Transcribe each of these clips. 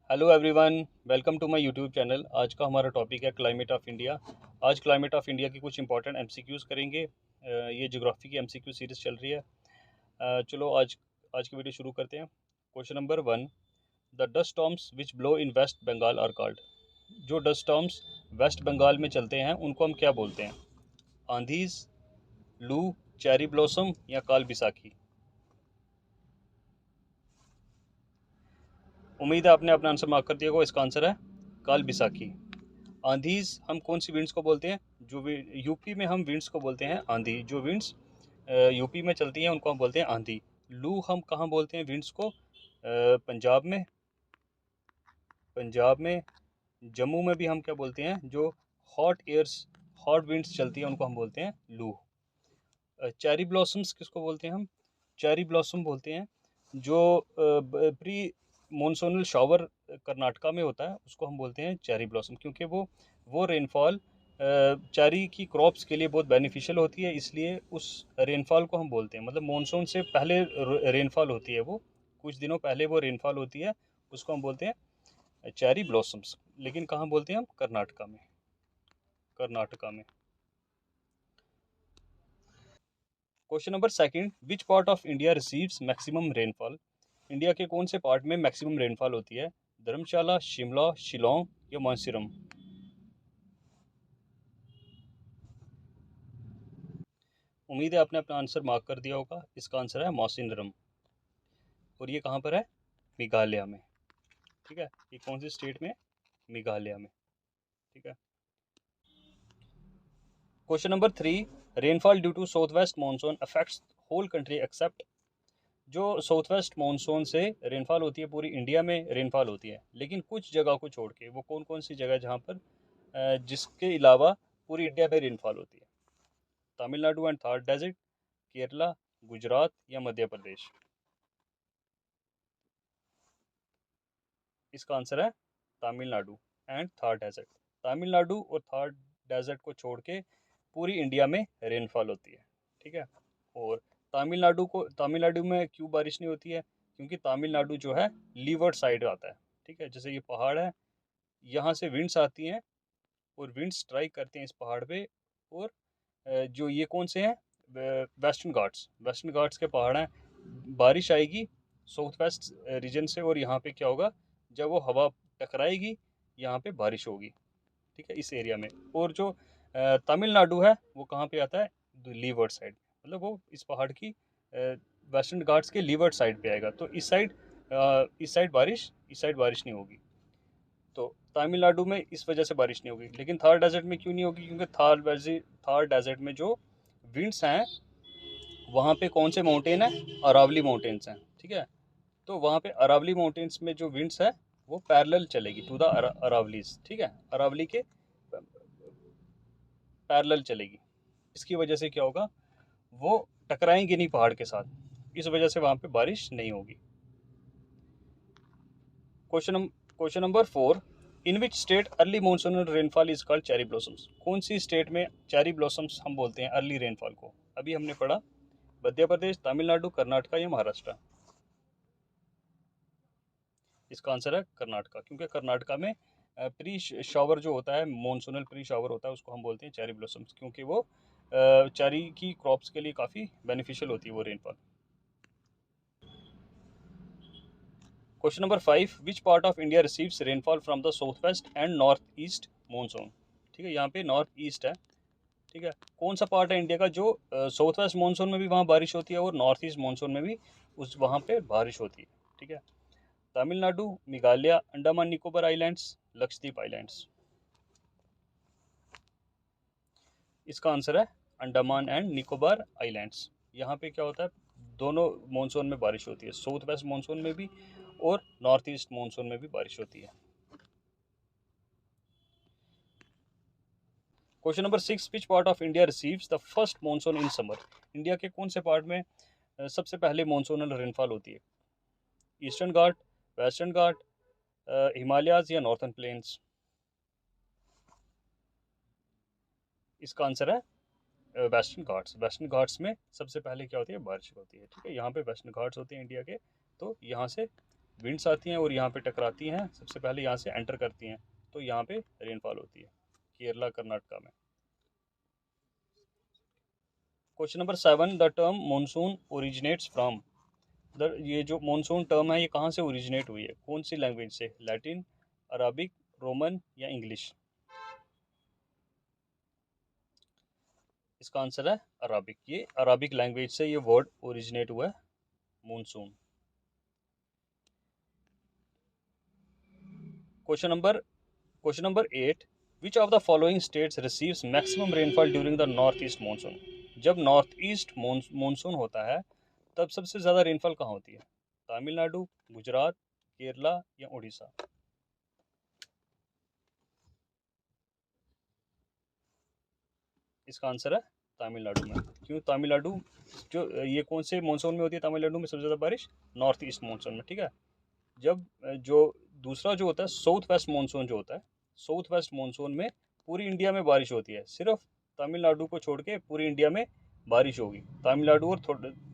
Hello everyone, welcome to my YouTube channel. आज का हमारा टॉपिक है क्लाइमेट ऑफ इंडिया। आज क्लाइमेट ऑफ इंडिया की कुछ इंपॉर्टेंट एमसीक्यूज़ करेंगे। ये ज्योग्राफी की एमसीक्यू सीरीज़ चल रही है। चलो आज आज की वीडियो शुरू करते हैं। Question number 1, the dust storms which blow in West Bengal are called. जो डस्ट स्टॉर्म्स वेस्ट बंगाल में चलते हैं उनको हम क्या बोलते हैं? आंधीज, लू, चेरी ब्लॉसम या काल बैसाखी। उम्मीद है आपने अपना आंसर मार्क कर दिया होगा। इसका आंसर है काल बैसाखी। आंधीज हम कौन सी विंड्स को बोलते हैं? जो यूपी में हम विंड्स को बोलते हैं आंधी। जो विंड्स यूपी में चलती हैं उनको हम बोलते हैं आंधी। लू हम कहाँ बोलते हैं विंड्स को? पंजाब में। पंजाब में, जम्मू में भी हम क्या बोलते हैं? जो हॉट विंड्स चलती हैं उनको हम बोलते हैं लू। चेरी ब्लॉसम्स किसको बोलते हैं हम? चेरी ब्लॉसम बोलते हैं जो प्री मॉनसूनल शावर कर्नाटका में होता है, उसको हम बोलते हैं चेरी ब्लॉसम, क्योंकि वो रेनफॉल चेरी की क्रॉप्स के लिए बहुत बेनिफिशियल होती है, इसलिए उस रेनफॉल को हम बोलते हैं, मतलब मॉनसून से पहले रेनफॉल होती है, वो कुछ दिनों पहले वो रेनफॉल होती है, उसको हम बोलते हैं चेरी ब्लॉसम्स। लेकिन कहाँ बोलते हैं हम? कर्नाटका में। कर्नाटका में। Question number second, which part of India receives maximum rainfall. India के कौन से पार्ट में मैक्सिमम रेनफॉल होती है? धर्मशाला, शिमला, शिलोंग या मानसीरम। उम्मीद है आपने अपना आंसर मार्क कर दिया होगा। इसका आंसर है मौसिनरम। और ये कहाँ पर है? मेघालय में। ठीक है, ये कौन सी स्टेट में? मेघालय में। ठीक है। Question number 3, rainfall due to south west monsoon affects whole country except. जो साउथ वेस्ट मानसून से रेनफॉल होती है, पूरी इंडिया में रेनफॉल होती है, लेकिन कुछ जगह को छोड़ के। वो कौन कौन सी जगह जहाँ पर जिसके अलावा पूरी इंडिया में रेनफॉल होती है? तमिलनाडु एंड थार डेजर्ट, केरला, गुजरात या मध्य प्रदेश। इसका आंसर है तमिलनाडु एंड थार डेजर्ट। तमिलनाडु और थार डेजर्ट को छोड़ के पूरी इंडिया में रेनफॉल होती है। ठीक है। और तमिलनाडु में क्यों बारिश नहीं होती है? क्योंकि तमिलनाडु जो है लीवर्ड साइड आता है। ठीक है, जैसे ये पहाड़ है, यहाँ से विंड्स आती हैं और विंड स्ट्राइक करते हैं इस पहाड़ पे। और जो ये कौन से हैं? वेस्टर्न घाट्स के पहाड़ हैं। बारिश आएगी साउथ वेस्ट रीजन से, और यहाँ पे क्या होगा? जब वो हवा टकराएगी, यहाँ पे बारिश होगी। ठीक है, इस एरिया में। और जो तमिलनाडु है वो कहाँ पे आता है? लीवर्ड साइड, मतलब वो इस पहाड़ की वेस्टर्न घाट्स के लीवर्ड साइड पे आएगा, तो इस साइड बारिश नहीं होगी। तो तमिलनाडु में इस वजह से बारिश नहीं होगी। लेकिन थार डेजर्ट में क्यों नहीं होगी? क्योंकि थार डेजर्ट में जो विंड्स हैं, वहाँ पे कौन से माउंटेन है? अरावली माउंटेन्स हैं। ठीक है, तो वहाँ पे अरावली माउंटेन्स में जो विंड्स है वो पैरेलल चलेगी टू द अरावलीज। ठीक है, अरावली के पैरेलल चलेगी। इसकी वजह से क्या होगा? वो टकराएंगे नहीं पहाड़ के साथ, इस वजह से वहाँ पे बारिश नहीं होगी। Question question number 4, in which state early monsoonal rainfall is called cherry blossoms. कौन सी स्टेट में चेरी ब्लॉसम्स हम बोलते हैं अर्ली रेनफॉल को? अभी हमने पढ़ा मध्य प्रदेश, तमिलनाडु, कर्नाटका या महाराष्ट्र। इसका आंसर है कर्नाटका, क्योंकि कर्नाटका में प्री शावर जो होता है, मानसूनल प्री शावर होता है, उसको हम बोलते हैं चेरी ब्लॉसम्स, क्योंकि वो चेरी की क्रॉप्स के लिए काफ़ी बेनिफिशियल होती है वो rainfall. Question number 5, which part of India receives rainfall from the south west and north east monsoon. ठीक है, यहाँ पे नॉर्थ ईस्ट है। ठीक है, कौन सा पार्ट है इंडिया का जो साउथ वेस्ट मानसून में भी वहाँ बारिश होती है और नॉर्थ ईस्ट मानसून में भी उस वहाँ पे बारिश होती है? ठीक है, तमिलनाडु, मेघालय, अंडमान निकोबार आइलैंड्स, लक्षद्वीप आइलैंड्स। इसका आंसर है अंडमान एंड निकोबार आइलैंड्स। यहाँ पे क्या होता है? दोनों मानसून में बारिश होती है, साउथ वेस्ट मानसून में भी और नॉर्थ ईस्ट मानसून में भी बारिश होती है। Question number 6, which part of India receives the first monsoon in summer. India के कौन से पार्ट में सबसे पहले मानसूनल रेनफॉल होती है? ईस्टर्न घाट, वेस्टर्न घाट, हिमालयाज या नॉर्थन प्लेन्स। इसका आंसर है वेस्टर्न घाट्स। वेस्टर्न घाट्स में सबसे पहले क्या होती है? बारिश होती है। ठीक है, यहाँ पे वेस्टर्न घाट्स होते हैं इंडिया के, तो यहाँ से विंड्स आती हैं और यहाँ पे टकराती हैं, सबसे पहले यहाँ से एंटर करती हैं, तो यहाँ पे रेनफॉल होती है केरला कर्नाटका में। Question number 7, the term monsoon originates from. ये जो मानसून टर्म है ये कहाँ से ओरिजिनेट हुई है, कौन सी लैंग्वेज से? लैटिन, अरबिक, रोमन या इंग्लिश? इसका आंसर है अरबिक। ये अरबिक लैंग्वेज से ये वर्ड ओरिजिनेट हुआ है monsoon. Question number 8, which of the following states receives maximum rainfall during the north east monsoon. जब नॉर्थ ईस्ट मानसून होता है तब सबसे ज़्यादा रेनफॉल कहाँ होती है? तमिलनाडु, गुजरात, केरला या उड़ीसा? इसका आंसर है तमिलनाडु में। क्यों तमिलनाडु? जो ये कौन से मानसून में होती है तमिलनाडु में सबसे ज़्यादा बारिश? नॉर्थ ईस्ट मानसून में, ठीक है। जब जो दूसरा जो होता है साउथ वेस्ट मानसून जो होता है, साउथ वेस्ट मानसून में पूरी इंडिया में बारिश होती है, सिर्फ तमिलनाडु को छोड़ के पूरी इंडिया में बारिश होगी। तमिलनाडु और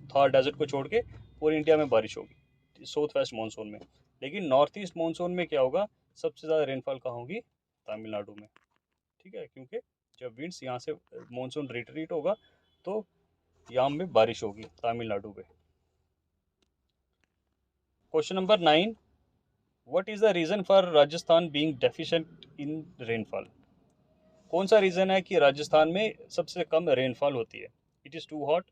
थार डेजर्ट को छोड़ के पूरी इंडिया में बारिश होगी साउथ वेस्ट मानसून में। लेकिन नॉर्थ ईस्ट मानसून में क्या होगा, सबसे ज़्यादा रेनफॉल कहाँ होगी? तमिलनाडु में, ठीक है। क्योंकि जब विंड्स यहाँ से मानसून रिट्रीट होगा तो यहाँ में बारिश होगी तमिलनाडु में। Question number 9, what is the reason for Rajasthan being deficient in rainfall. कौन सा रीज़न है कि राजस्थान में सबसे कम रेनफॉल होती है? It is too hot,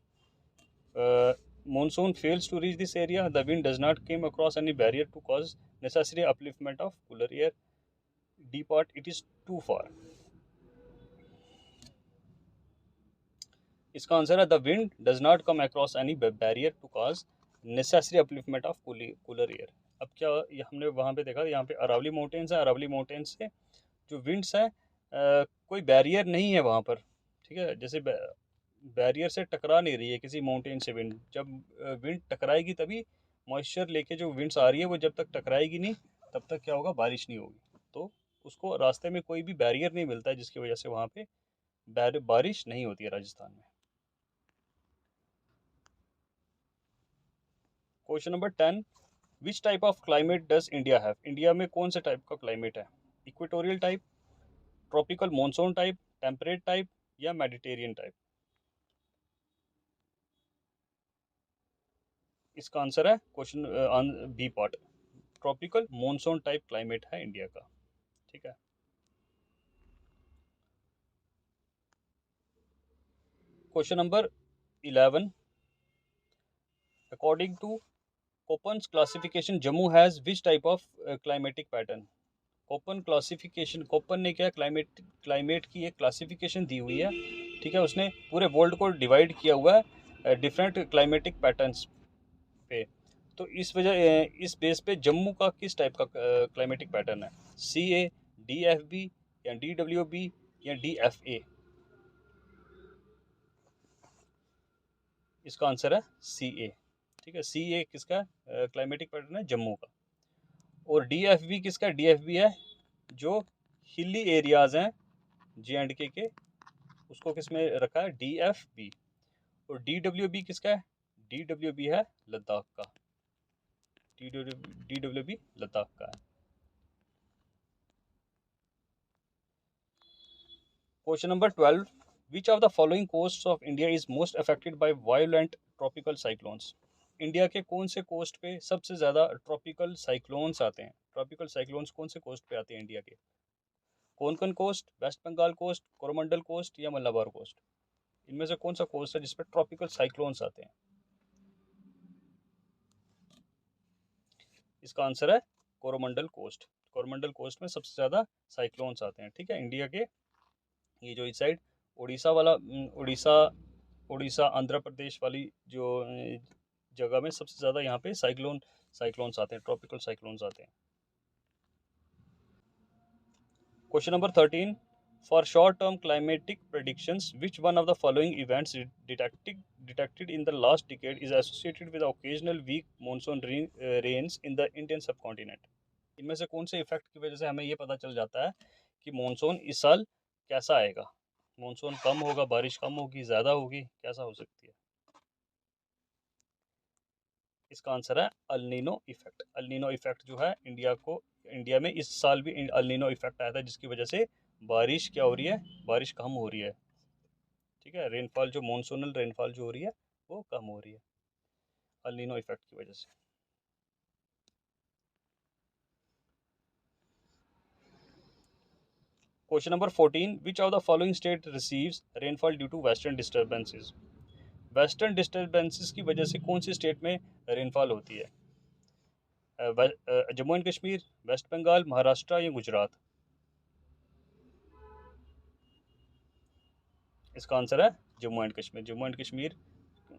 monsoon fails to reach this area, the wind does not came across any barrier to cause necessary upliftment of cooler air, D part, it is too far। इसका answer है the wind does not come across any barrier to cause necessary upliftment of cooler air. अब क्या ये हमने वहाँ पे देखा, यहाँ पे अरावली माउंटेन्स है, अरावली माउंटेन्स से जो विंड्स है कोई बैरियर नहीं है वहाँ पर, ठीक है। जैसे बैरियर से टकरा नहीं रही है किसी माउंटेन से विंड, जब विंड टकराएगी तभी मॉइस्चर लेके जो विंड्स आ रही है वो जब तक टकराएगी नहीं तब तक क्या होगा, बारिश नहीं होगी। तो उसको रास्ते में कोई भी बैरियर नहीं मिलता है जिसकी वजह से वहाँ पे बारिश नहीं होती है राजस्थान में। Question number 10, which type of climate does India have. India में कौन से टाइप का क्लाइमेट है? Equatorial type, tropical monsoon type, temperate type या मेडिटेरियन टाइप? इसका आंसर है question B part, tropical monsoon type climate है इंडिया का, ठीक है। Question number 11, according to Koppen's classification Jammu has which type of climatic pattern. Koppen classification, Koppen ने क्या climate की एक क्लासिफिकेशन दी हुई है, ठीक है। उसने पूरे वर्ल्ड को डिवाइड किया हुआ है डिफरेंट क्लाइमेटिक पैटर्न्स पे। तो इस बेस पे जम्मू का किस टाइप का क्लाइमेटिक पैटर्न है? CA, DFB या DWB या DFA? इसका आंसर है CA, ठीक है। CA किसका क्लाइमेटिक पैटर्न है? जम्मू का। और DFB किसका? DFB है जो हिली एरियाज हैं J&K के, उसको किस में रखा है? DFB। और DWB किसका है? DWB है लद्दाख का, DWB लद्दाख का है। Question number 12, which of the following coast of India is most affected by violent tropical cyclones. India के कौन से कोस्ट पे सबसे ज़्यादा ट्रॉपिकल साइक्लोन्स आते हैं? ट्रॉपिकल साइक्लोन्स कौन से कोस्ट पे आते हैं इंडिया के? Konkan coast, West Bengal coast, Coromandel coast या मलाबार कोस्ट? इनमें से कौन सा कोस्ट है जिसपे ट्रॉपिकल साइक्लोन्स आते हैं? इसका आंसर है कोरोमंडल कोस्ट। कोरोमंडल कोस्ट में सबसे ज़्यादा साइक्लोन्स आते हैं, ठीक है। इंडिया के ये जो इस साइड उड़ीसा वाला उड़ीसा उड़ीसा आंध्र प्रदेश वाली जो जगह में सबसे ज़्यादा यहाँ पे साइक्लोन्स आते हैं, ट्रॉपिकल साइक्लोन्स आते हैं। Question number 13, for short term climatic predictions which one of the following events detected in the last decade is associated with occasional weak monsoon rains in the Indian subcontinent. इनमें से कौन से effect की वजह से हमें ये पता चल जाता है कि मॉनसून इस साल कैसा आएगा? मॉनसून कम होगा, बारिश कम होगी, ज़्यादा होगी, कैसा हो सकती है? इसका आंसर है El Nino effect. El Nino effect जो है इंडिया में इस साल भी अल नीनो इफेक्ट आया था, जिसकी वजह से बारिश क्या हो रही है, बारिश कम हो रही है। ठीक है, रेनफॉल जो मानसूनल रेनफॉल जो हो रही है वो कम हो रही है अल नीनो इफेक्ट की वजह से। Question number 14, which of the following state receives rainfall due to western disturbances. Western disturbances की वजह से कौन सी स्टेट में रेनफॉल होती है? जम्मू एंड कश्मीर, वेस्ट बंगाल, महाराष्ट्र या गुजरात? इसका आंसर है जम्मू एंड कश्मीर। जम्मू एंड कश्मीर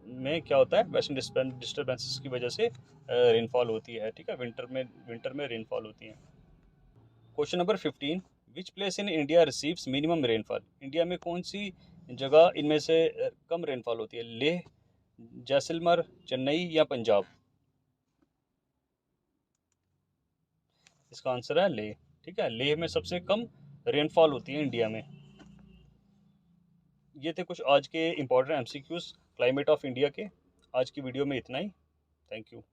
में क्या होता है, वेस्टर्न डिस्टर्बेंसेस की वजह से रेनफॉल होती है। ठीक है, विंटर में रेनफॉल होती है। Question number 15, which place in India receives minimum rainfall. India में कौन सी जगह इनमें से कम रेनफॉल होती है? लेह, जैसलमेर, चेन्नई या पंजाब? इसका आंसर है लेह। ठीक है, लेह में सबसे कम रेनफॉल होती है इंडिया में। ये थे कुछ आज के important MCQs climate of India के। आज की वीडियो में इतना ही। Thank you.